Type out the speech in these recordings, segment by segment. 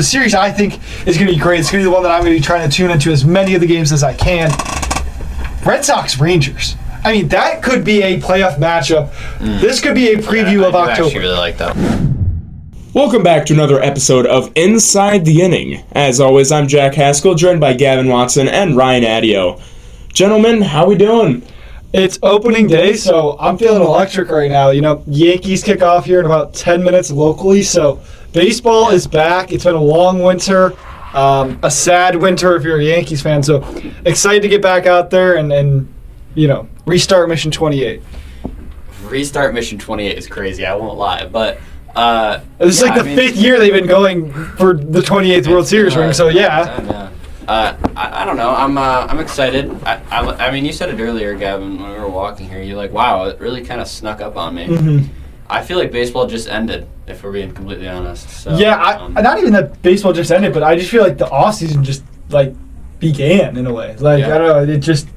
The series, I think, is going to be great. It's going to be the one that I'm going to be trying to tune into as many of the games as I can. Red Sox-Rangers. I mean, that could be a playoff matchup. This could be a preview of October. I actually really like that. Welcome back to another episode of Inside the Inning. As always, I'm Jack Haskell, joined by Gavin Watson and Ryan Adio. Gentlemen, how we doing? It's opening day, so I'm feeling electric right now. You know, Yankees kick off here in about 10 minutes locally, so baseball is back. It's been a long winter, a sad winter if you're a Yankees fan, so excited to get back out there and you know, restart Mission 28. Restart Mission 28 is crazy, I won't lie, but... This is like the fifth year they've been going for the 28th World Series ring, so yeah. I don't know. I'm excited. I mean, you said it earlier, Gavin, when we were walking here. You're like, wow, it really kind of snuck up on me. Mm-hmm. I feel like baseball just ended, if we're being completely honest. So, yeah, not even that baseball just ended, but I just feel like the off season just like began in a way. Like I don't know, it just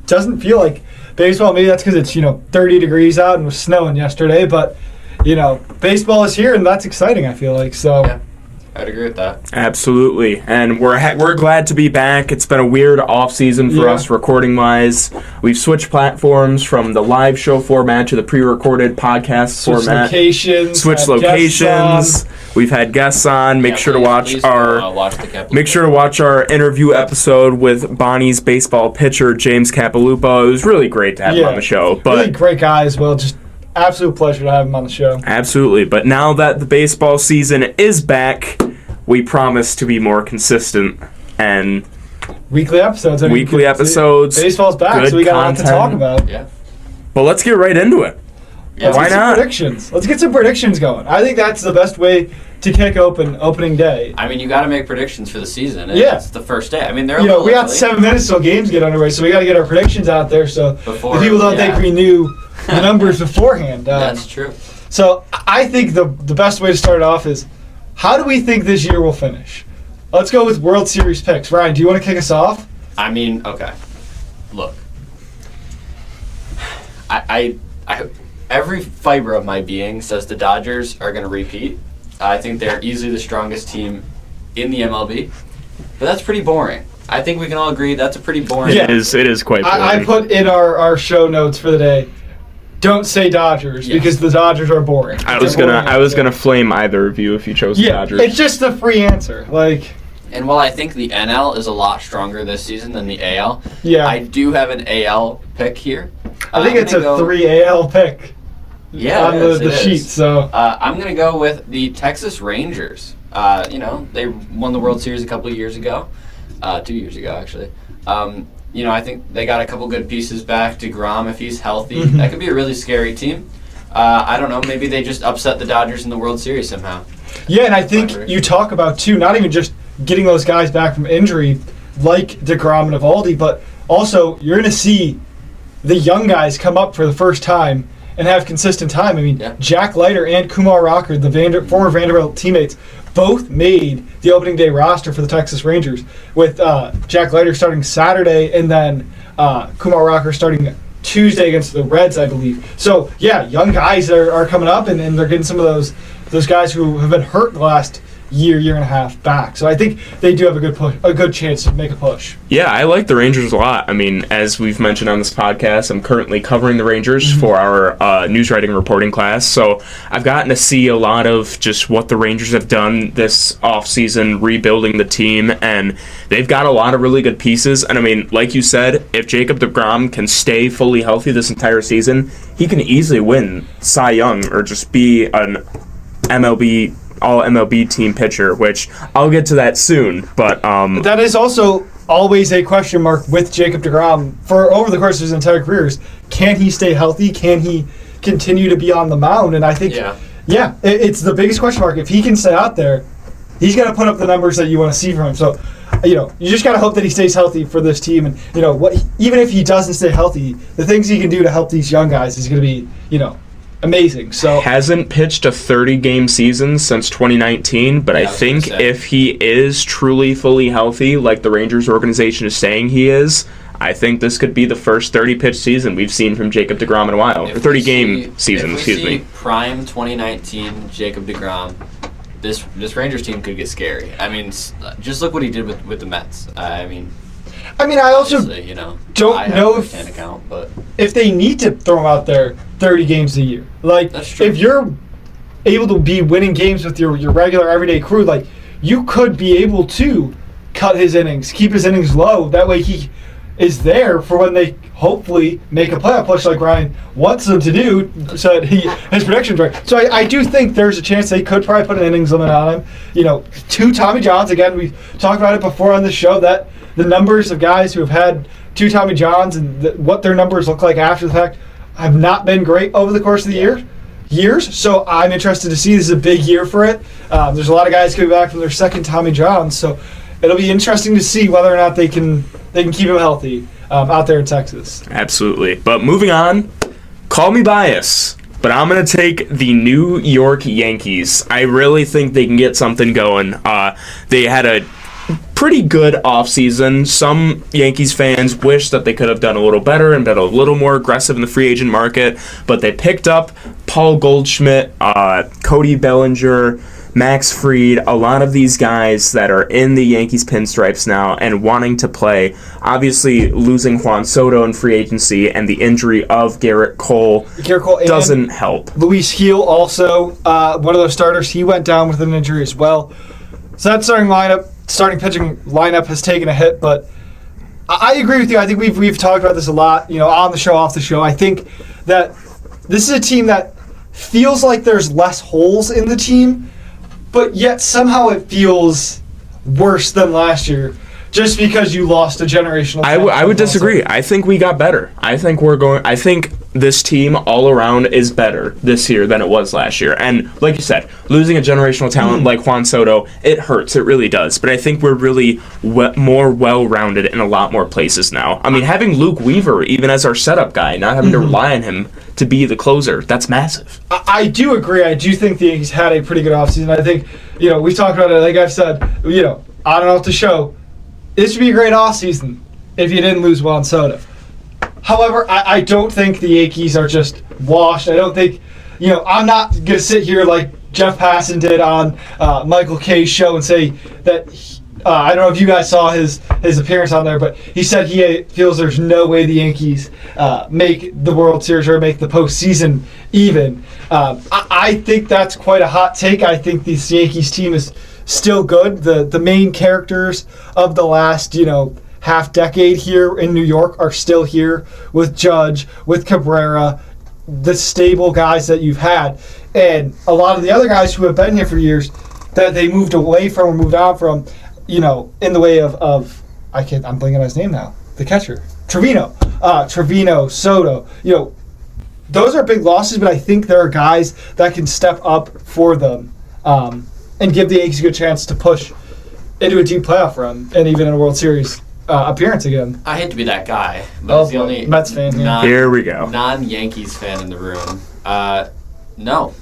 doesn't feel like baseball. Maybe that's because it's 30 degrees out and was snowing yesterday, but. Baseball is here, and that's exciting, I feel like. So, yeah, I'd agree with that. Absolutely. And we're glad to be back. It's been a weird off-season for us recording-wise. We've switched platforms from the live show format to the pre-recorded podcast format. Switched locations. We've had guests on. Make sure to watch our interview episode with Bonnie's baseball pitcher, James Capilupo. It was really great to have him on the show. But really great guy as well. Just absolute pleasure to have him on the show. Absolutely. But now that the baseball season is back, we promise to be more consistent and weekly episodes. Baseball's back, so we got a lot to talk about. Yeah. But let's get right into it. Yeah, why not? Let's get some predictions going. I think that's the best way to kick opening day. I mean, you got to make predictions for the season. It's the first day. I mean, we got 7 minutes till games get underway, so we got to get our predictions out there. So the people don't think we knew the numbers beforehand. That's true. So I think the best way to start off is, how do we think this year will finish? Let's go with World Series picks. Ryan, do you want to kick us off? I mean, okay. Look, I every fiber of my being says the Dodgers are going to repeat. I think they're easily the strongest team in the MLB, but that's pretty boring. I think we can all agree that's a pretty boring. Yeah. It is quite boring. I put in our show notes for the day, don't say Dodgers because the Dodgers are boring. I was gonna flame either of you if you chose the Dodgers. It's just a free answer. And while I think the NL is a lot stronger this season than the AL, I do have an AL pick here. I think it's a 3 AL pick. Yeah, on the sheet. So I'm gonna go with the Texas Rangers. They won the World Series a couple of years ago, 2 years ago actually. I think they got a couple good pieces back. DeGrom, if he's healthy, that could be a really scary team. I don't know. Maybe they just upset the Dodgers in the World Series somehow. Yeah, and I think you talk about too, not even just getting those guys back from injury, like DeGrom and Eovaldi, but also you're gonna see the young guys come up for the first time and have consistent time. I mean, Jack Leiter and Kumar Rocker, the former Vanderbilt teammates, both made the opening day roster for the Texas Rangers, with Jack Leiter starting Saturday and then Kumar Rocker starting Tuesday against the Reds, I believe. So, young guys are coming up, and they're getting some of those guys who have been hurt the last year and a half back. So I think they do have a good chance to make a push. Yeah, I like the Rangers a lot. I mean, as we've mentioned on this podcast, I'm currently covering the Rangers for our news writing reporting class. So I've gotten to see a lot of just what the Rangers have done this offseason, rebuilding the team, and they've got a lot of really good pieces. And I mean, like you said, if Jacob deGrom can stay fully healthy this entire season, he can easily win Cy Young or just be an all-MLB team pitcher, which I'll get to that soon. But that is also always a question mark with Jacob deGrom for over the course of his entire career. Can he stay healthy? Can he continue to be on the mound? And I think, it's the biggest question mark. If he can stay out there, he's going to put up the numbers that you want to see from him. So, you just got to hope that he stays healthy for this team. And, even if he doesn't stay healthy, the things he can do to help these young guys is going to be, amazing. So hasn't pitched a 30-game season since 2019, but I think if he is truly fully healthy, like the Rangers organization is saying he is, I think this could be the first 30-pitch season we've seen from Jacob deGrom in a while. Or 30-game season, excuse me. Prime 2019 Jacob deGrom, this Rangers team could get scary. I mean, just look what he did with the Mets. I mean, I also don't know if can't account, but if they need to throw him out there 30 games a year. Like, That's true. if you're able to be winning games with your regular everyday crew, like, you could be able to cut his innings, keep his innings low. That way he is there for when they hopefully make a playoff push like Ryan wants them to do, so that his prediction's right. So I do think there's a chance they could probably put an innings limit on him. 2 Tommy Johns, again, we talked about it before on the show, that the numbers of guys who have had 2 Tommy Johns and what their numbers look like after the fact have not been great over the course of the years. So I'm interested to see. This is a big year for it. There's a lot of guys coming back from their second Tommy Johns, so it'll be interesting to see whether or not they can keep him healthy out there in Texas. Absolutely. But moving on, call me biased, but I'm going to take the New York Yankees. I really think they can get something going. They had a pretty good offseason. Some Yankees fans wish that they could have done a little better and been a little more aggressive in the free agent market, but they picked up Paul Goldschmidt, Cody Bellinger, Max Fried, a lot of these guys that are in the Yankees pinstripes now and wanting to play. Obviously, losing Juan Soto in free agency and the injury of Garrett Cole doesn't help. Luis Gil also, one of those starters, he went down with an injury as well. So that starting pitching lineup has taken a hit, but I agree with you. I think we've talked about this a lot, on the show, off the show. I think that this is a team that feels like there's less holes in the team, but yet somehow it feels worse than last year just because you lost a generational talent. I would disagree. I think we got better. I think this team all around is better this year than it was last year. And like you said, losing a generational talent like Juan Soto, it hurts. It really does. But I think we're really more well-rounded in a lot more places now. I mean, having Luke Weaver even as our setup guy, not having to rely on him to be the closer, that's massive. I do agree. I do think the Yankees had a pretty good offseason. I think, we've talked about it, like I've said, on and off the show, this would be a great offseason if you didn't lose Juan Soto. However, I don't think the Yankees are just washed. I don't think, I'm not going to sit here like Jeff Passan did on Michael Kay's show and say that, I don't know if you guys saw his appearance on there, but he said he feels there's no way the Yankees make the World Series or make the postseason even. I think that's quite a hot take. I think this Yankees team is still good. The main characters of the last, half decade here in New York are still here with Judge, with Cabrera, the stable guys that you've had. And a lot of the other guys who have been here for years that they moved away from or moved on from, in the way of I'm blanking on his name now, the catcher, Trevino, Soto, those are big losses, but I think there are guys that can step up for them and give the Yankees a good chance to push into a deep playoff run and even in a World Series appearance again. I hate to be that guy, but it's the only Mets fan. Here we go. Non-Yankees fan in the room. No.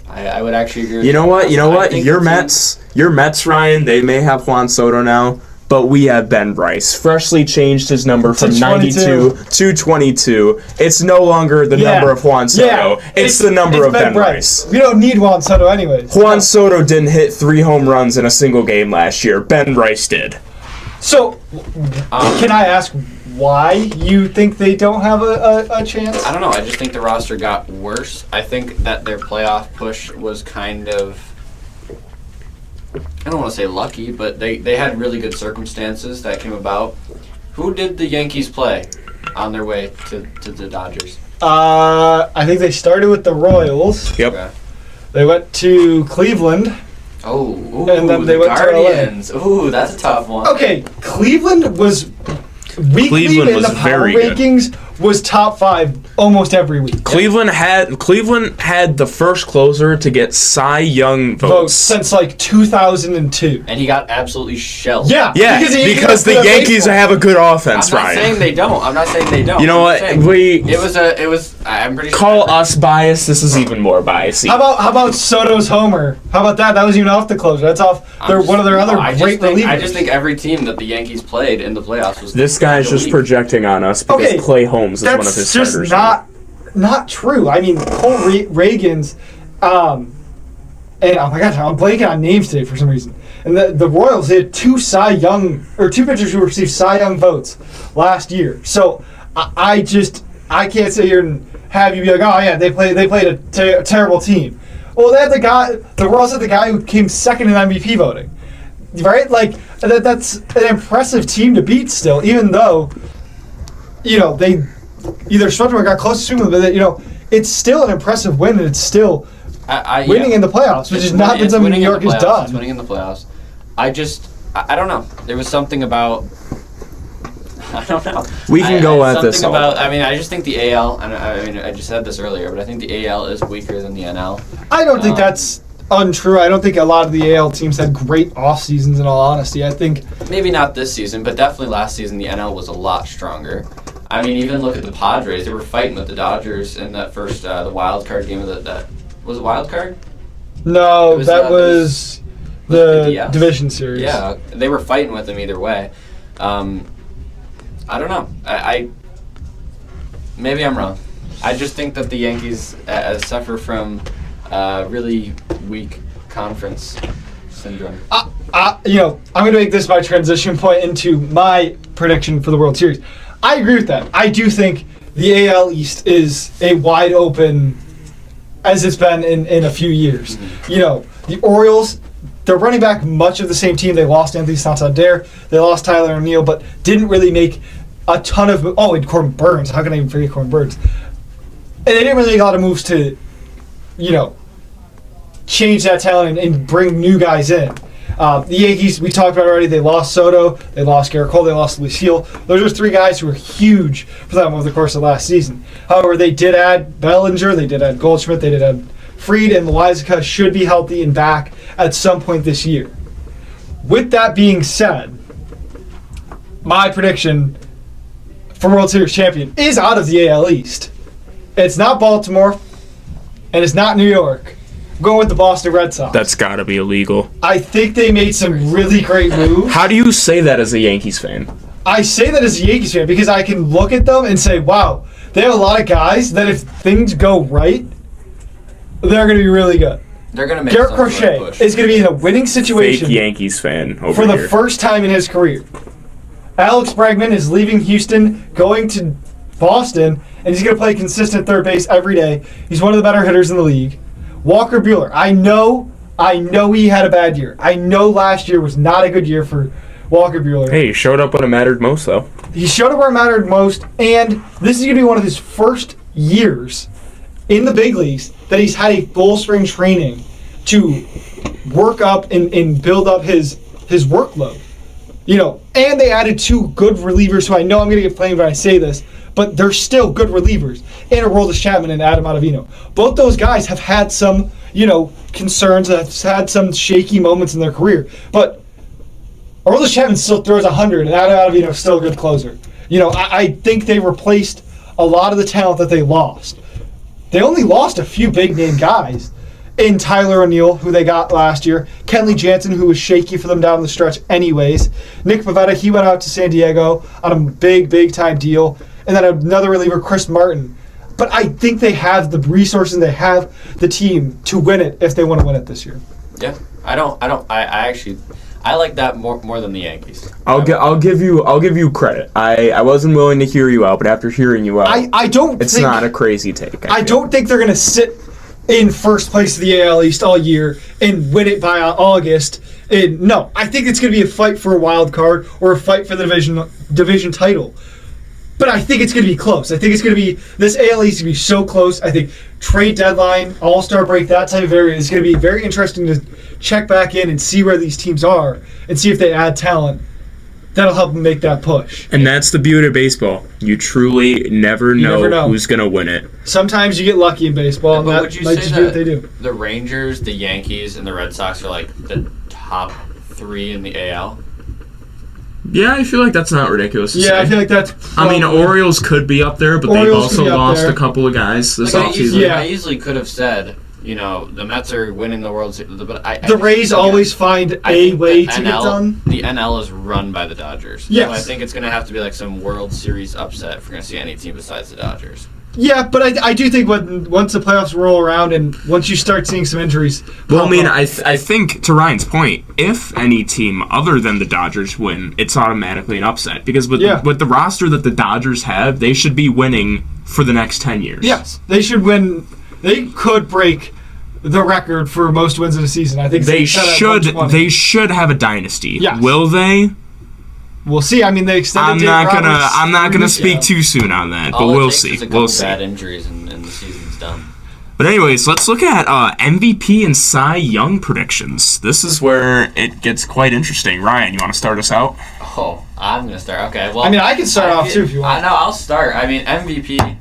I would actually agree with You know what? Your Mets. Mets, Ryan, they may have Juan Soto now, but we have Ben Bryce. Freshly changed his number from 92 to 22. It's no longer the number of Juan Soto. It's the number of Ben Bryce. We don't need Juan Soto anyways. Juan Soto didn't hit 3 home runs in a single game last year. Ben Bryce did. So, can I ask why you think they don't have a chance? I don't know. I just think the roster got worse. I think that their playoff push was kind of, I don't want to say lucky, but they had really good circumstances that came about. Who did the Yankees play on their way to the Dodgers? I think they started with the Royals. Yep. Okay. They went to Cleveland. Oh, and then they the went Guardians. To LA. Ooh, that's a tough one. Okay, Cleveland was weekly in the power rankings was top 5 almost every week. Cleveland had the first closer to get Cy Young votes since like 2002, and he got absolutely shelled. Yeah, because the Yankees have a good offense, Ryan. I'm not saying they don't. You know what? It was. I'm pretty. Call us biased. This is even more biasy. How about Soto's homer? How about that? That was even off the closer. That's off. One of their other great relievers. I just think every team that the Yankees played in the playoffs was. This guy's just projecting on us because Clay Holmes is one of his starters. That's just not true. I mean, Cole Reagan's And oh my gosh, I'm blanking on names today for some reason. And the Royals, they had two pitchers who received Cy Young votes last year. So I can't sit here and have you be like, oh yeah, they played a terrible team. Well, the Royals had the guy who came second in MVP voting, right? Like that's an impressive team to beat still, even though, they either swept them or got close to sweeping them. But it's still an impressive win, and it's still winning in the playoffs, which is not been something New York has done. It's winning in the playoffs. I don't know. There was something about. I don't know. We can go at this. I just think the AL, and I just said this earlier, but I think the AL is weaker than the NL. I don't think that's untrue. I don't think a lot of the AL teams had great off seasons. In all honesty, I think maybe not this season, but definitely last season the NL was a lot stronger. I mean, even look at the Padres; they were fighting with the Dodgers in that first the wild card game of that was it wild card? No, that was the division series. Yeah, they were fighting with them either way. I don't know. I maybe I'm wrong. I just think that the Yankees suffer from really weak conference syndrome. I'm going to make this my transition point into my prediction for the World Series. I agree with that. I do think the AL East is a wide open, as it's been in a few years. Mm-hmm. The Orioles, they're running back much of the same team. They lost Anthony Santander, they lost Tyler O'Neill, but didn't really make a ton of... Oh, and Corbin Burns. How can I even forget Corbin Burns? And they didn't really make a lot of moves to, change that talent and bring new guys in. The Yankees, we talked about already, they lost Soto, they lost Garrett Cole, they lost Lucille. Those are three guys who were huge for them over the course of last season. However, they did add Bellinger, they did add Goldschmidt, they did add Fried, and Loizica should be healthy and back at some point this year. With that being said, my prediction for World Series champion is out of the AL East. It's not Baltimore, and it's not New York. I'm going with the Boston Red Sox. That's got to be illegal. I think they made some really great moves. How do you say that as a Yankees fan? I say that as a Yankees fan because I can look at them and say, wow, they have a lot of guys that if things go right, they're going to be really good. They're going to make Garrett Crochet is going to be in a winning situation. Fake Yankees fan over for here. The first time in his career. Alex Bregman is leaving Houston, going to Boston, and he's going to play consistent third base every day. He's one of the better hitters in the league. Walker Buehler, I know he had a bad year. I know last year was not a good year for Walker Buehler. Hey, he showed up when it mattered most, though. He showed up where it mattered most, and this is going to be one of his first years in the big leagues that he's had a full spring training to work up and build up his workload. And they added two good relievers who I know I'm going to get flamed when I say this, but they're still good relievers in Aroldis Chapman and Adam Ottavino. Both those guys have had some, concerns, have had some shaky moments in their career, but Aroldis Chapman still throws 100, and Adam Ottavino is still a good closer. I think they replaced a lot of the talent that they lost. They only lost a few big-name guys in Tyler O'Neill, who they got last year, Kenley Jansen, who was shaky for them down the stretch anyways, Nick Pivetta, he went out to San Diego on a big-time deal, and then another reliever, Chris Martin. But I think they have the resources, they have the team to win it if they want to win it this year. Yeah, I like that more than the Yankees. I'll give you credit. I wasn't willing to hear you out, but after hearing you out, it's not a crazy take. I don't think they're going to sit in first place of the AL East all year and win it by August. And no, I think it's going to be a fight for a wild card or a fight for the division title. But I think it's going to be close. I think it's going to be, this AL East is going to be so close. I think trade deadline, All-Star break, that type of area is going to be very interesting to check back in and see where these teams are and see if they add talent. That'll help them make that push. And that's the beauty of baseball. You truly never know who's going to win it. Sometimes you get lucky in baseball, and that might just be what they do. The Rangers, the Yankees, and the Red Sox are like the top three in the AL? Yeah, I feel like that's not ridiculous to say. I feel like that's Orioles could be up there, but they've also lost a couple of guys this offseason. I easily could have said, the Mets are winning the World Series. But the Rays always find a way to get done. The NL is run by the Dodgers. Yes. So I think it's going to have to be like some World Series upset if we're going to see any team besides the Dodgers. Yeah, but I do think once the playoffs roll around and once you start seeing some injuries. Well, I mean, I think, to Ryan's point, if any team other than the Dodgers win, it's automatically an upset. Because with the roster that the Dodgers have, they should be winning for the next 10 years. Yes, they should win. They could break the record for most wins in a season. I think they should. They should have a dynasty. Yes. Will they? We'll see. I mean, they extended. I'm not gonna speak too soon on that, but we'll see. We'll see. Bad injuries and the season's done. But anyways, let's look at MVP and Cy Young predictions. This is where it gets quite interesting. Ryan, you want to start us out? Oh, I'm gonna start. Okay. Well, I mean, I can start off too if you want. No, I'll start. I mean, MVP.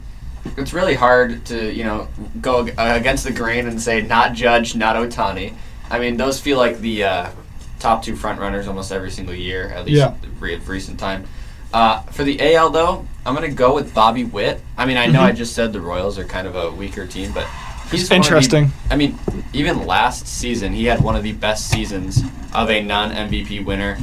It's really hard to go against the grain and say not Judge, not Ohtani. I mean, those feel like the top two front runners almost every single year, at least recent time. For the AL, though, I'm going to go with Bobby Witt. I mean, I know I just said the Royals are kind of a weaker team, but he's interesting. Even last season, he had one of the best seasons of a non-MVP winner.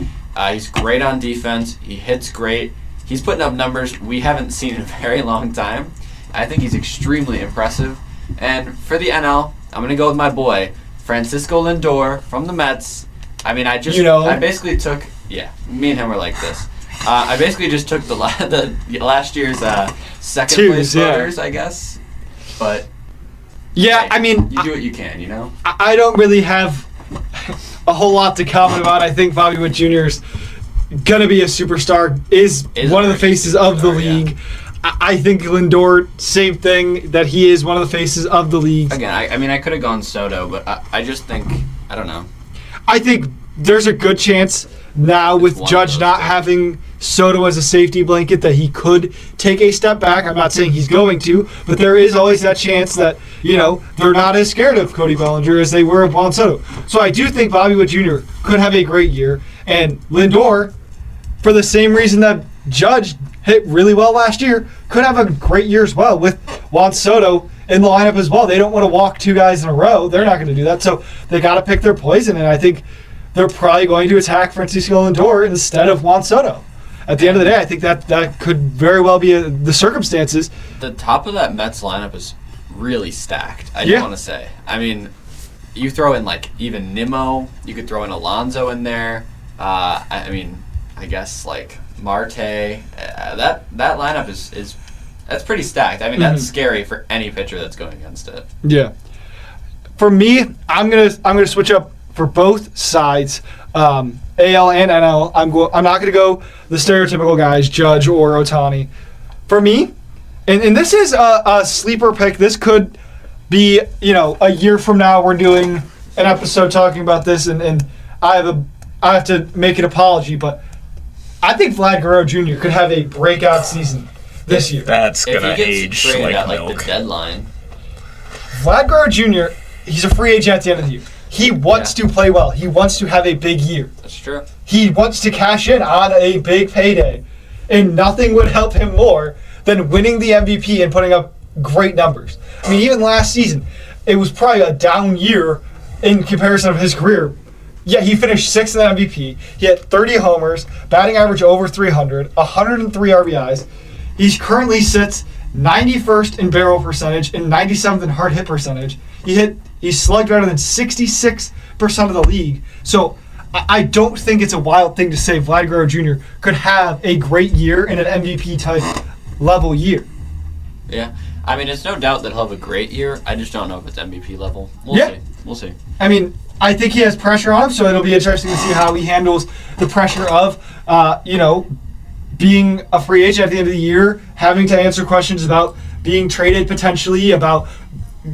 He's great on defense. He hits great. He's putting up numbers we haven't seen in a very long time. I think he's extremely impressive. And for the NL, I'm going to go with my boy, Francisco Lindor from the Mets. I mean, I basically took, me and him were like this. I basically just took the last year's second place voters, I guess. But yeah, I mean, you do what you can, you know. I don't really have a whole lot to comment about. I think Bobby Witt Jr. is gonna be a superstar. Is one of the faces of the league. Yeah. I think Lindor, same thing, that he is one of the faces of the league. Again, I could have gone Soto, but I just think, I don't know. I think there's a good chance now with Judge not having Soto as a safety blanket that he could take a step back. I'm not saying he's going to, but there is always that chance that, they're not as scared of Cody Bellinger as they were of Juan Soto. So I do think Bobby Witt Jr. could have a great year. And Lindor, for the same reason that Judge hit really well last year, could have a great year as well with Juan Soto in the lineup as well. They don't want to walk two guys in a row. They're not going to do that. So they got to pick their poison, and I think they're probably going to attack Francisco Lindor instead of Juan Soto. At the end of the day, I think that could very well be the circumstances. The top of that Mets lineup is really stacked, I just want to say. I mean, you throw in even Nimmo, you could throw in Alonso in there. I guess Marte. That lineup is that's pretty stacked. I mean, that's scary for any pitcher that's going against it. Yeah. For me, I'm gonna switch up for both sides, AL and NL. I'm not gonna go the stereotypical guys, Judge or Ohtani. For me, and this is a sleeper pick. This could be a year from now we're doing an episode talking about this, and I have to make an apology, but I think Vlad Guerrero Jr. could have a breakout season this year. That's gonna age like milk. The deadline. Vlad Guerrero Jr. He's a free agent at the end of the year. He wants to play well. He wants to have a big year. That's true. He wants to cash in on a big payday, and nothing would help him more than winning the MVP and putting up great numbers. I mean, even last season, it was probably a down year in comparison of his career. Yeah, he finished 6th in the MVP. He had 30 homers, batting average over 300, 103 RBIs. He currently sits 91st in barrel percentage and 97th in hard hit percentage. He slugged better than 66% of the league. So I don't think it's a wild thing to say Vlad Guerrero Jr. could have a great year in an MVP type level year. Yeah. I mean, it's no doubt that he'll have a great year. I just don't know if it's MVP level. We'll see. I mean, I think he has pressure on him, so it'll be interesting to see how he handles the pressure of, being a free agent at the end of the year, having to answer questions about being traded potentially, about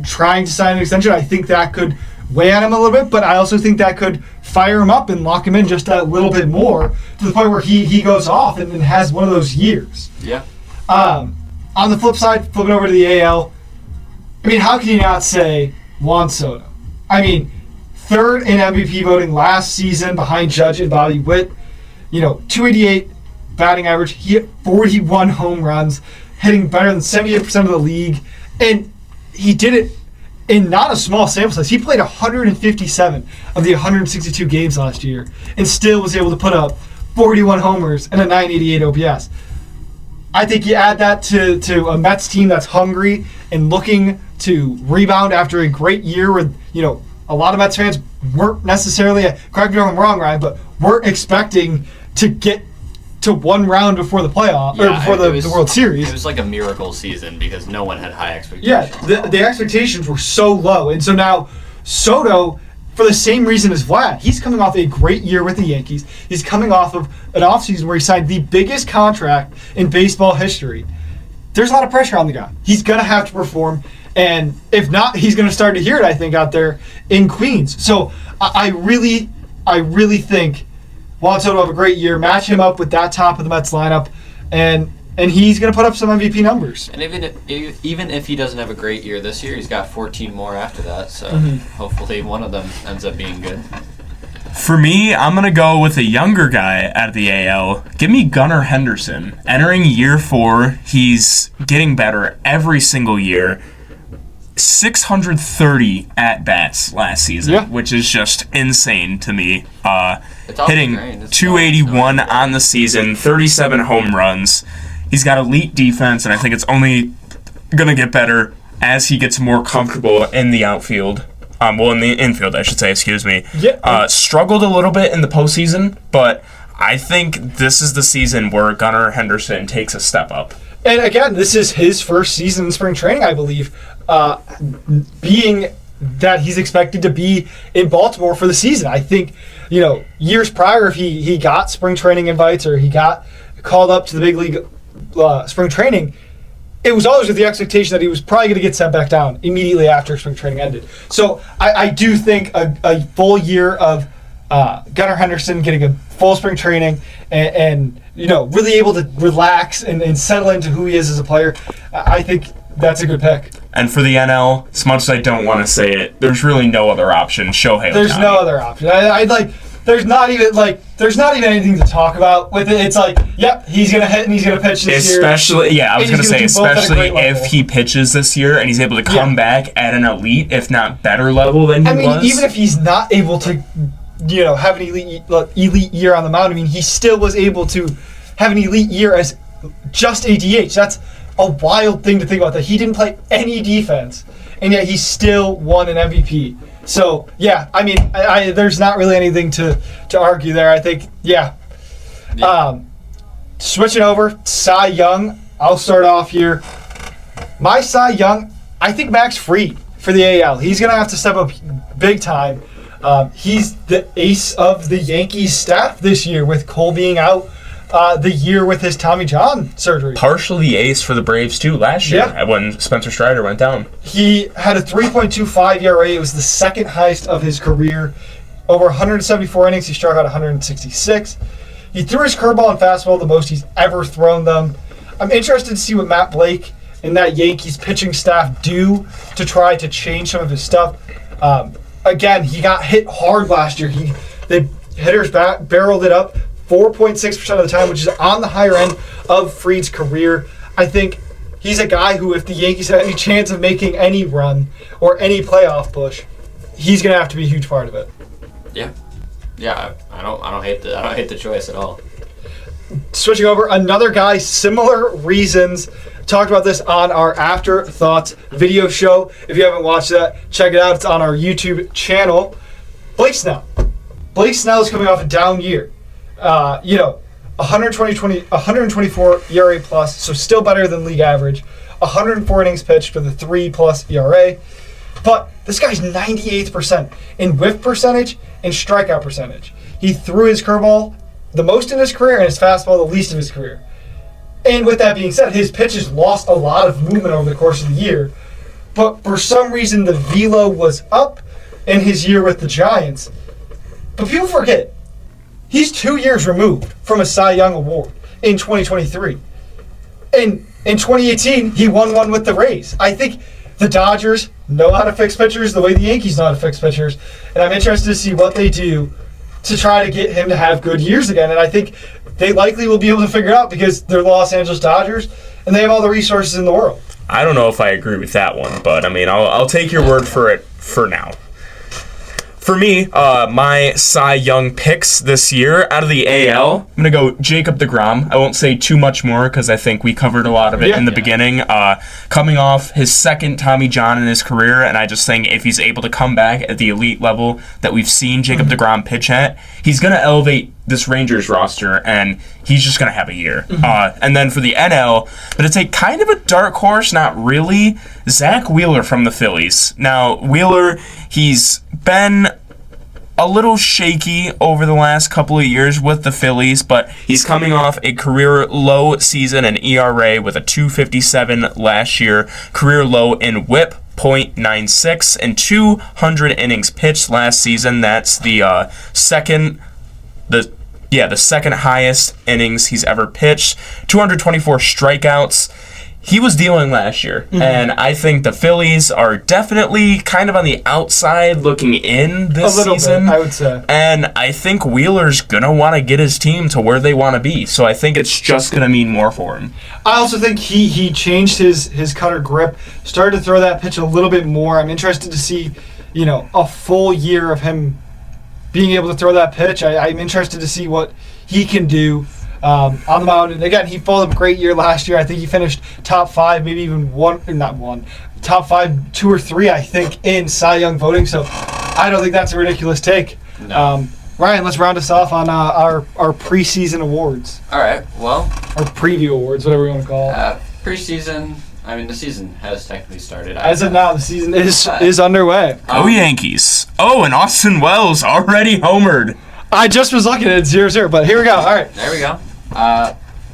trying to sign an extension. I think that could weigh on him a little bit, but I also think that could fire him up and lock him in just a little bit more to the point where he goes off and has one of those years. Yeah. On the flip side, flipping over to the AL, I mean, how can you not say Juan Soto? I mean, 3rd in MVP voting last season behind Judge and Bobby Witt. 288 batting average. He hit 41 home runs, hitting better than 78% of the league. And he did it in not a small sample size. He played 157 of the 162 games last year and still was able to put up 41 homers and a 988 OPS. I think you add that to a Mets team that's hungry and looking to rebound after a great year with, a lot of Mets fans weren't necessarily, correct me if I'm wrong, Ryan, but weren't expecting to get to one round before the playoff or before the World Series. It was like a miracle season because no one had high expectations. Yeah, the expectations were so low. And so now Soto, for the same reason as Vlad, he's coming off a great year with the Yankees. He's coming off of an offseason where he signed the biggest contract in baseball history. There's a lot of pressure on the guy. He's going to have to perform. And if not, he's going to start to hear it, I think, out there in Queens. So I really think Juan Soto will have a great year. Match him up with that top of the Mets lineup, and he's going to put up some MVP numbers. And even if he doesn't have a great year this year, he's got 14 more after that. So hopefully one of them ends up being good. For me, I'm going to go with a younger guy out of the AL. Give me Gunnar Henderson. Entering year 4, he's getting better every single year. 630 at-bats last season, which is just insane to me. Hitting 281 on the season, 37 home runs. He's got elite defense, and I think it's only going to get better as he gets more comfortable in the outfield. In the infield, I should say, excuse me. Yeah. Struggled a little bit in the postseason, but I think this is the season where Gunnar Henderson takes a step up. And again, this is his first season in spring training, I believe, being that he's expected to be in Baltimore for the season. I think, years prior, if he got spring training invites or he got called up to the big league spring training, it was always with the expectation that he was probably going to get sent back down immediately after spring training ended. So I do think a full year of Gunnar Henderson getting a full spring training and really able to relax and settle into who he is as a player, I think that's a good pick. And for the NL, as much as I don't want to say it, there's really no other option. Shohei Ohtani. There's no other option. There's not even anything to talk about with it. It's like, yep, he's gonna hit and he's gonna pitch this year. Especially if he pitches this year and he's able to come back at an elite, if not better level than he was. Even if he's not able to, have an elite year on the mound, he still was able to have an elite year as just a DH. That's a wild thing to think about, that he didn't play any defense, and yet he still won an MVP. So, yeah, there's not really anything to argue there. I think, switching over, Cy Young, I'll start off here. My Cy Young, I think Max Fried for the AL. He's going to have to step up big time. He's the ace of the Yankees staff this year, with Cole being out the year with his Tommy John surgery. Partially the ace for the Braves, too, last year when Spencer Strider went down. He had a 3.25 ERA. It was the second highest of his career. Over 174 innings, he struck out 166. He threw his curveball and fastball the most he's ever thrown them. I'm interested to see what Matt Blake and that Yankees pitching staff do to try to change some of his stuff. Again, he got hit hard last year. The hitters barreled it up 4.6% of the time, which is on the higher end of Fried's career. I think he's a guy who, if the Yankees have any chance of making any run or any playoff push, he's going to have to be a huge part of it. Yeah. I don't hate the choice at all. Switching over, another guy, similar reasons. Talked about this on our Afterthoughts video show. If you haven't watched that, check it out. It's on our YouTube channel. Blake Snell. Blake Snell is coming off a down year. 124 ERA plus, so still better than league average. 104 innings pitched with a 3+ ERA. But this guy's 98th percent in whiff percentage and strikeout percentage. He threw his curveball the most in his career and his fastball the least of his career. And with that being said, his pitches lost a lot of movement over the course of the year. But for some reason, the velo was up in his year with the Giants. But people forget, he's 2 years removed from a Cy Young award in 2023. And in 2018, he won one with the Rays. I think the Dodgers know how to fix pitchers the way the Yankees know how to fix pitchers. And I'm interested to see what they do to try to get him to have good years again. And I think they likely will be able to figure it out because they're the Los Angeles Dodgers and they have all the resources in the world. I don't know if I agree with that one, but I'll take your word for it for now. For me, my Cy Young picks this year out of the AL, I'm going to go Jacob deGrom. I won't say too much more because I think we covered a lot of it in the beginning. Coming off his second Tommy John in his career, and I just think if he's able to come back at the elite level that we've seen Jacob deGrom pitch at, he's going to elevate this Rangers roster, and he's just going to have a year. And then for the NL, but it's a kind of a dark horse, not really, Zach Wheeler from the Phillies. Now, Wheeler, he's been a little shaky over the last couple of years with the Phillies, but he's coming off a career low season in ERA with a 2.57 last year, career low in WHIP, .96, and 200 innings pitched last season. That's the second highest innings he's ever pitched. 224 strikeouts. He was dealing last year, and I think the Phillies are definitely kind of on the outside looking in this season. Bit, I would say. And I think Wheeler's going to want to get his team to where they want to be, so I think it's just going to mean more for him. I also think he changed his cutter grip, started to throw that pitch a little bit more. I'm interested to see, a full year of him being able to throw that pitch. I'm interested to see what he can do on the mound. And again, he followed up a great year last year. I think he finished top 5, maybe even top 5, 2 or 3, I think, in Cy Young voting. So I don't think that's a ridiculous take. No. Ryan, let's round us off on our preseason awards. All right. Well, our preview awards, whatever we want to call it. Preseason. I mean, the season has technically started. As of now, the season is underway. Oh, Yankees. Oh, and Austin Wells already homered. I just was looking at it 0-0, but here we go. All right. There we go.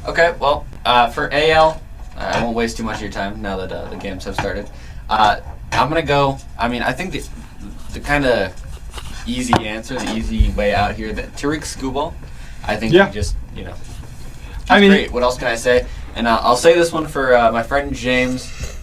Okay, well, for AL, I won't waste too much of your time now that the games have started. I'm going to go, I think the kind of easy answer, the easy way out here, that Tariq Skubal, I think he just, great. What else can I say? And I'll say this one for my friend James.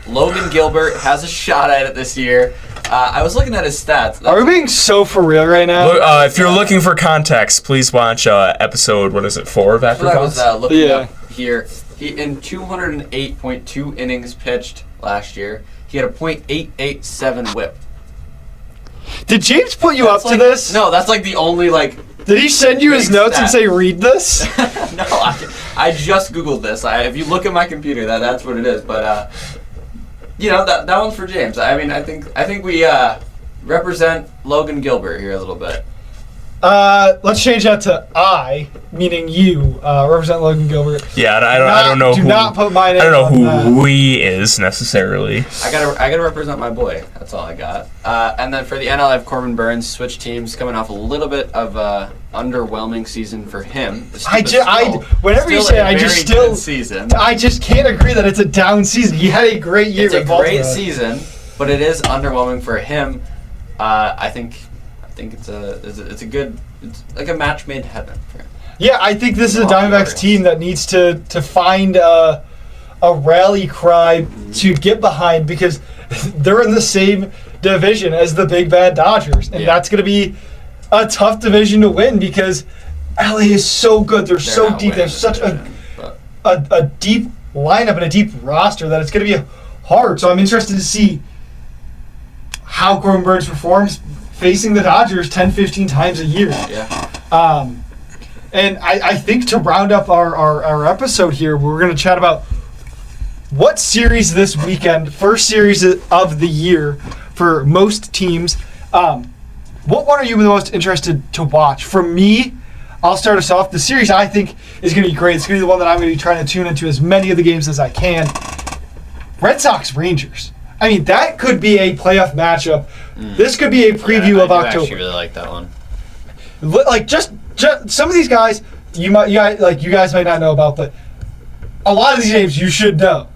Logan Gilbert has a shot at it this year. I was looking at his stats. Are we being so for real right now? Look, if you're looking for context, please watch episode, 4 of After Thoughts? I was looking up here. He in 208.2 innings pitched last year, he had a .887 WHIP. Did James put you up to this? No, that's the only Did he send you his notes and say, read this? No, I just Googled this. If you look at my computer, that's what it is. But, that one's for James. I think we represent Logan Gilbert here a little bit. Let's change that to I, meaning you, represent Logan Gilbert. Yeah, I don't know. Do not put my name. I don't know who he is necessarily. I gotta represent my boy. That's all I got. And then for the NL, I have Corbin Burns. Switch teams, coming off a little bit of a underwhelming season for him. Whenever you say it, I just can't agree that it's a down season. He had a great year. It's a great season, but it is underwhelming for him. I think it's like a match made in heaven for him. Yeah, I think this is a Diamondbacks team that needs to find a rally cry to get behind, because they're in the same division as the big bad Dodgers, and that's going to be a tough division to win because LA is so good. They're so deep. They have such a deep lineup and a deep roster that it's going to be hard. So I'm interested to see how Corbin Burns performs facing the Dodgers 10-15 times a year. Yeah. And I think to round up our episode here, we're going to chat about what series this weekend, first series of the year for most teams. What one are you the most interested to watch? For me, I'll start us off. The series I think is going to be great. It's going to be the one that I'm going to be trying to tune into as many of the games as I can. Red Sox Rangers. That could be a playoff matchup. This could be a preview of October. I actually really like that one. Just some of these guys you guys might not know about, but a lot of these names you should know.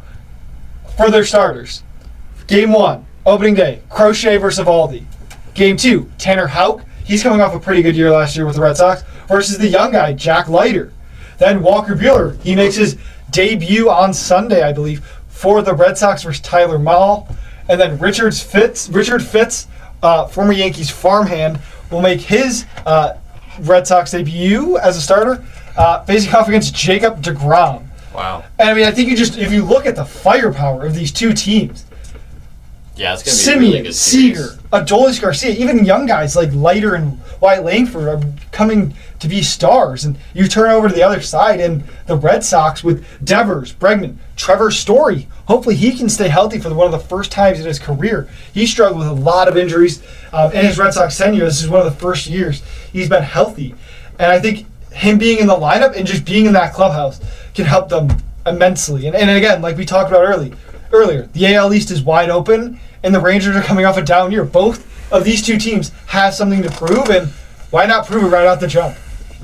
For their starters, Game 1, opening day, Crochet versus Eovaldi. Game 2, Tanner Houck. He's coming off a pretty good year last year with the Red Sox versus the young guy, Jack Leiter. Then Walker Buehler. He makes his debut on Sunday, I believe, for the Red Sox versus Tyler Mahle. And then Richard Fitz, former Yankees farmhand, will make his Red Sox debut as a starter, facing off against Jacob deGrom. Wow. And I think if you look at the firepower of these two teams, Yeah, it's going to be a Simeon, really good series. Seager, Adolis Garcia, even young guys like Leiter and Wyatt Langford are coming to be stars. And you turn over to the other side, and the Red Sox with Devers, Bregman, Trevor Story. Hopefully he can stay healthy for one of the first times in his career. He struggled with a lot of injuries in his Red Sox tenure. This is one of the first years he's been healthy. And I think him being in the lineup and just being in that clubhouse can help them immensely. And again, like we talked about earlier, the AL East is wide open, and the Rangers are coming off a down year. Both of these two teams have something to prove, and why not prove it right out the jump?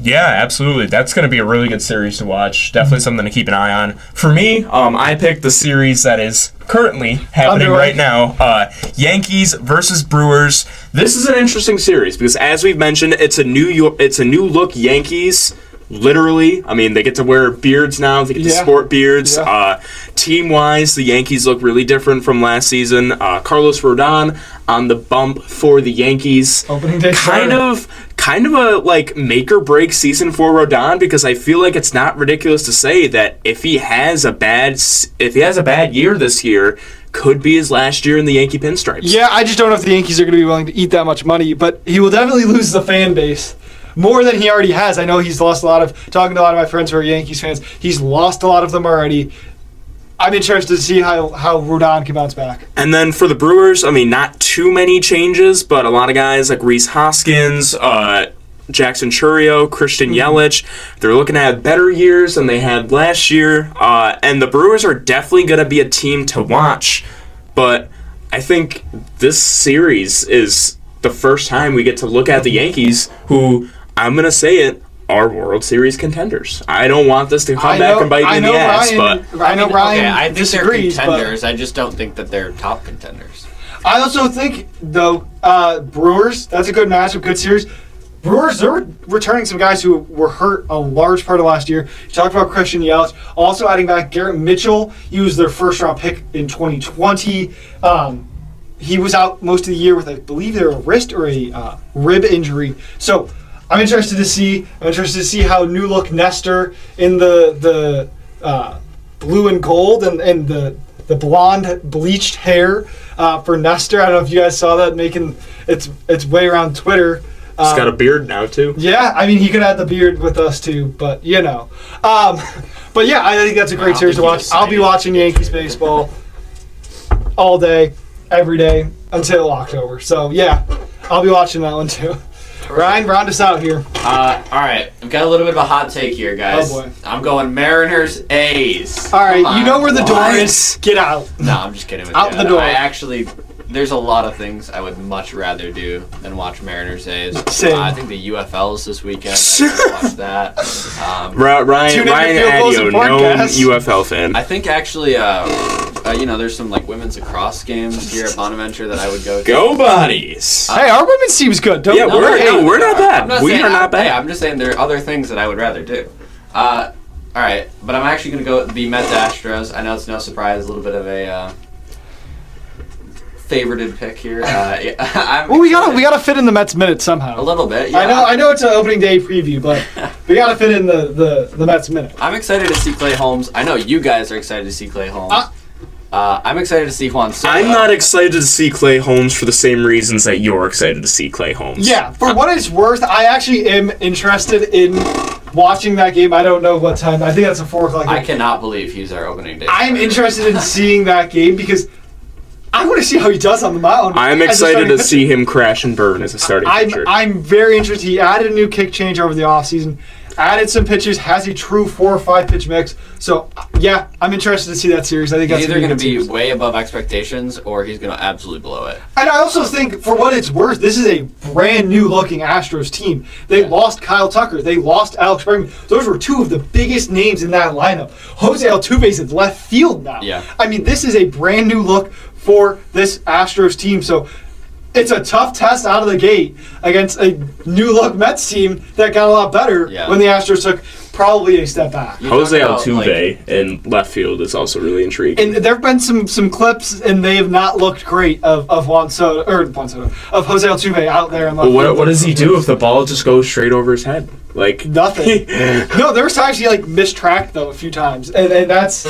Yeah, absolutely. That's going to be a really good series to watch. Definitely something to keep an eye on. For me, I picked the series that is currently happening right now. Yankees versus Brewers. This is an interesting series because, as we've mentioned, it's a new look Yankees. Literally, I mean, they get to wear beards now. They get to sport beards. Yeah. Team-wise, the Yankees look really different from last season. Carlos Rodon on the bump for the Yankees. Opening day kind of a like make or break season for Rodon, because I feel like it's not ridiculous to say that if he has a bad year this year, could be his last year in the Yankee pinstripes. Yeah, I just don't know if the Yankees are going to be willing to eat that much money, but he will definitely lose the fan base. More than he already has. I know he's lost talking to a lot of my friends who are Yankees fans, he's lost a lot of them already. I'm interested to see how Rodon can bounce back. And then for the Brewers, I mean, not too many changes, but a lot of guys like Rhys Hoskins, Jackson Chourio, Christian Yelich, they're looking to have better years than they had last year. And the Brewers are definitely going to be a team to watch. But I think this series is the first time we get to look at the Yankees, who, I'm going to say it, are World Series contenders. I don't want this to come back and bite me in the ass, but I know Ryan I think disagrees, they're contenders. I just don't think that they're top contenders. I also think, though, Brewers, that's a good matchup, good series. Brewers, they're returning some guys who were hurt a large part of last year. You talked about Christian Yelich, also adding back Garrett Mitchell. He was their first-round pick in 2020. He was out most of the year with, I believe, either a wrist or a rib injury. So I'm interested to see how new look Nestor in the blue and gold and the blonde bleached hair for Nestor. I don't know if you guys saw that making its way around Twitter. He's got a beard now too. Yeah, I mean he could add the beard with us too, but you know. But yeah, I think that's a great series to watch. I'll be watching Yankees baseball all day, every day until October. So yeah, I'll be watching that one too. Ryan, round us out here. All right, I've got a little bit of a hot take here, guys. Oh boy. I'm going Mariners A's. All right, you know where the door is. Get out. No, I'm just kidding with out you. the door. There's a lot of things I would much rather do than watch Mariners A's. Same. I think the UFLs this weekend. I watch that. Ryan Adio, known UFL fan. I think actually, there's some like women's lacrosse games here at Bonaventure that I would go to. Go Bodies! Hey, our women's team's good. We're not bad. We are not bad. Hey, I'm just saying there are other things that I would rather do. All right, but I'm actually going to go with the Mets Astros. I know it's no surprise, a little bit of a favorited pick here. We gotta fit in the Mets minutes somehow. A little bit. Yeah. I know it's an opening day preview, but we gotta fit in the Mets minute. I'm excited to see Clay Holmes. I know you guys are excited to see Clay Holmes. I'm excited to see Juan Soto. I'm not excited to see Clay Holmes for the same reasons that you're excited to see Clay Holmes. Yeah, for what it's worth, I actually am interested in watching that game. I don't know what time. I think that's a 4 o'clock game. I cannot believe he's our opening day. I'm interested in seeing that game because I want to see how he does on the mound. I'm excited to see him crash and burn as a starting pitcher. I'm very interested. He added a new kick change over the offseason, added some pitches, has a true 4 or 5 pitch mix. So, yeah, I'm interested to see that series. I think he's that's either going to be way above expectations or he's going to absolutely blow it. And I also think, for what it's worth, this is a brand new looking Astros team. They lost Kyle Tucker. They lost Alex Bregman. Those were 2 of the biggest names in that lineup. Jose Altuve's in left field now. Yeah. I mean, this is a brand new look for this Astros team. So it's a tough test out of the gate against a new look Mets team that got a lot better when the Astros took probably a step back. Jose Altuve in left field is also really intriguing. And there have been some clips, and they have not looked great of of Jose Altuve out there in left field. What does he do if the ball just goes straight over his head? Like nothing. No, there was times he mistracked though a few times, and that's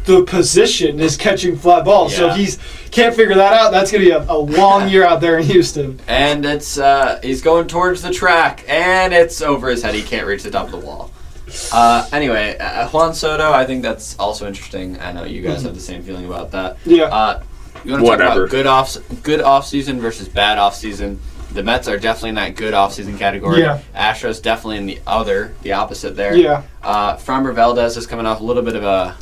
the position is catching fly balls. So Yeah. if he's can't figure that out, that's going to be a long year out there in Houston. And it's he's going towards the track, and it's over his head. He can't reach the top of the wall. Anyway, Juan Soto, I think that's also interesting. I know you guys have the same feeling about that. Yeah. You want to talk Whatever. about good off season versus bad off season? The Mets are definitely in that good off season category. Yeah. Astros definitely in the opposite there. Yeah. Framber Valdez is coming off a little bit of a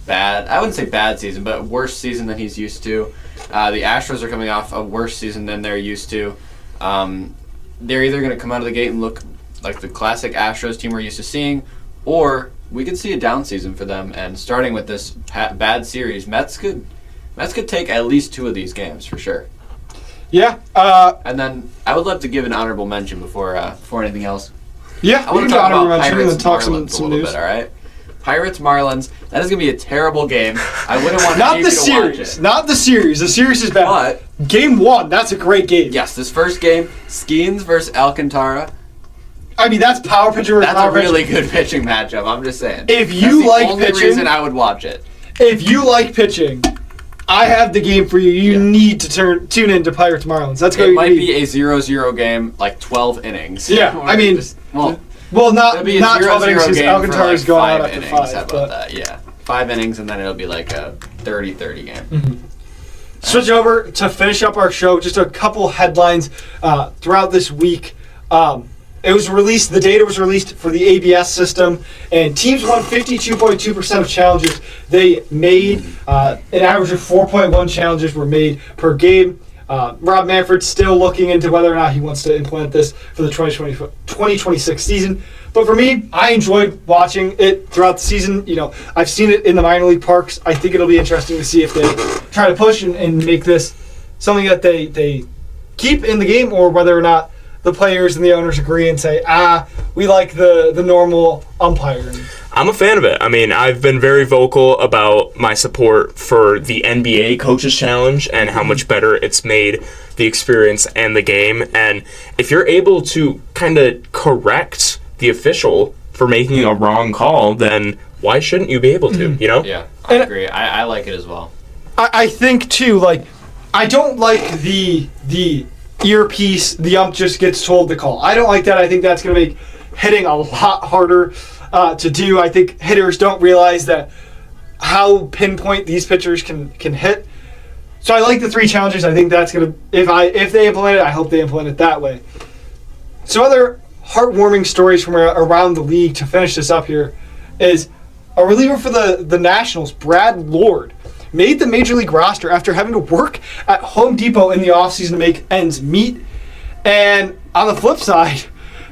I wouldn't say bad season, but worse season than he's used to. The Astros are coming off a worse season than they're used to. They're either going to come out of the gate and look like the classic Astros team we're used to seeing, or we could see a down season for them. And starting with this bad series, Mets could take at least 2 of these games for sure. Yeah. And then I would love to give an honorable mention before anything else. Yeah. I want we to can talk do honorable about mention and Pirates then talk Marlins some a little news. bit. All right, Pirates Marlins. That is going to be a terrible game. I wouldn't want Not any the of you to watch series. it. Not the series. The series is bad. But Game 1, that's a great game. yes, this first game, Skeens versus Alcantara. I mean, that's power pitcher versus That's a power pitcher. really good pitching matchup. I'm just saying. If That's you the like only pitching- reason I would watch it. If you like pitching, I have the game for you. You Yeah. need to tune in to Pirates Marlins. That's It going to might be a 0-0 game, like 12 innings. Yeah, I mean, well, well, not it'll be a not 12 0-0 innings because game for Alcantara's like going out 5 after innings. 5. How about But that? Yeah, 5 innings, and then it'll be like a 30-30 game. switch over to finish up our show. Just a couple headlines throughout this week. It was released. The data was released for the ABS system, and teams won 52.2% of challenges they made. An average of 4.1 challenges were made per game. Rob Manfred's still looking into whether or not he wants to implement this for the 2026 season. But for me, I enjoyed watching it throughout the season. You know, I've seen it in the minor league parks. I think it'll be interesting to see if they try to push and make this something that they keep in the game, or whether or not the players and the owners agree and say, we like the normal umpiring. I'm a fan of it. I mean, I've been very vocal about my support for the NBA Coaches Challenge and how much better it's made the experience and the game. And if you're able to kind of correct the official for making a wrong call, then why shouldn't you be able to, you know? Yeah, I agree. I like it as well. I think too, like, I don't like the earpiece, the ump just gets told the call. I don't like that. I think that's going to make hitting a lot harder to do. I think hitters don't realize that how pinpoint these pitchers can hit. So I like the 3 challenges. I think that's going to, if they implement it, I hope they implement it that way. So other heartwarming stories from around the league to finish this up here is a reliever for the Nationals, Brad Lord, made the Major League roster after having to work at Home Depot in the offseason to make ends meet. And on the flip side,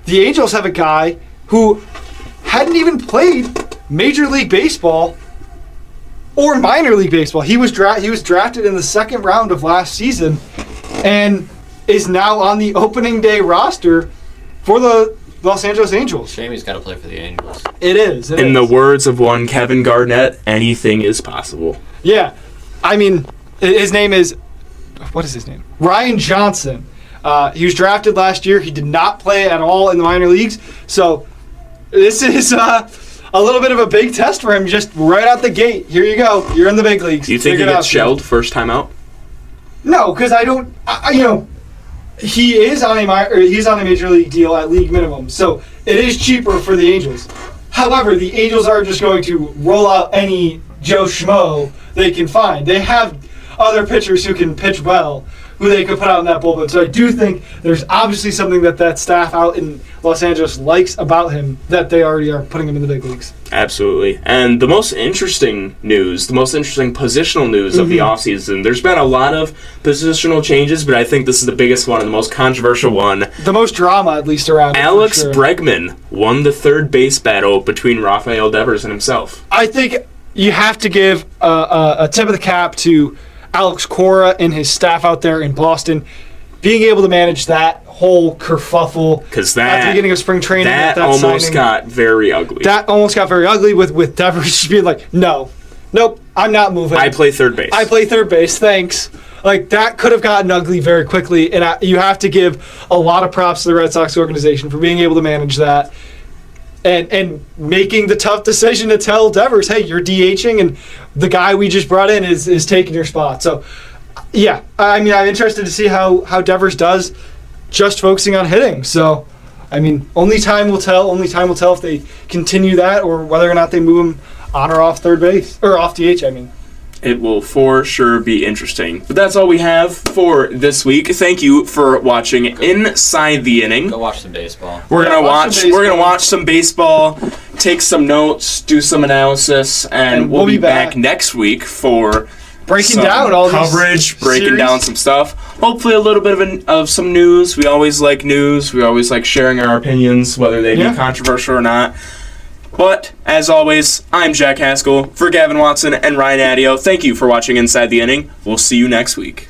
the Angels have a guy who hadn't even played Major League Baseball or minor league baseball. He was drafted in the 2nd round of last season and is now on the opening day roster for the Los Angeles Angels. Shame he's got to play for the Angels. It is. In the words of one Kevin Garnett, anything is possible. Yeah. I mean, his name is, what is his name? Ryan Johnson. He was drafted last year. He did not play at all in the minor leagues. So this is a little bit of a big test for him, just right out the gate. Here you go. You're in the big leagues. Do you think he Figure it gets out. shelled first time out? No, because I don't. He is on a major league deal at league minimum, so it is cheaper for the Angels. However, the Angels are just going to roll out any Joe Schmo they can find. They have other pitchers who can pitch well, who they could put out in that bullpen. So I do think there's obviously something that staff out in Los Angeles likes about him, that they already are putting him in the big leagues. Absolutely. And the most interesting news, the most interesting positional news of the offseason, there's been a lot of positional changes, but I think this is the biggest one and the most controversial one. The most drama, at least, around it, for Alex sure. Bregman won the third base battle between Rafael Devers and himself. I think you have to give a tip of the cap to Alex Cora and his staff out there in Boston, being able to manage that whole kerfuffle Because at the beginning of spring training. that that almost signing. got very ugly. That almost got very ugly with Devers just being like, nope, I'm not moving. I play third base. I play third base, thanks. Like, that could have gotten ugly very quickly, and you have to give a lot of props to the Red Sox organization for being able to manage that. and making the tough decision to tell Devers, hey, you're DHing, and the guy we just brought in is taking your spot. So, yeah, I mean, I'm interested to see how Devers does just focusing on hitting. So, I mean, only time will tell. Only time will tell if they continue that or whether or not they move him on or off third base. Or off DH, I mean. It will for sure be interesting. But that's all we have for this week. Thank you for watching Inside the Inning. Go watch some baseball. We're gonna watch some baseball, take some notes, do some analysis, and we'll be back next week for breaking some down all coverage, these breaking series. down some stuff. Hopefully, a little bit of some news. We always like news. We always like sharing our opinions, whether they be controversial or not. But, as always, I'm Jack Haskell for Gavin Watson and Ryan Adio. Thank you for watching Inside the Inning. We'll see you next week.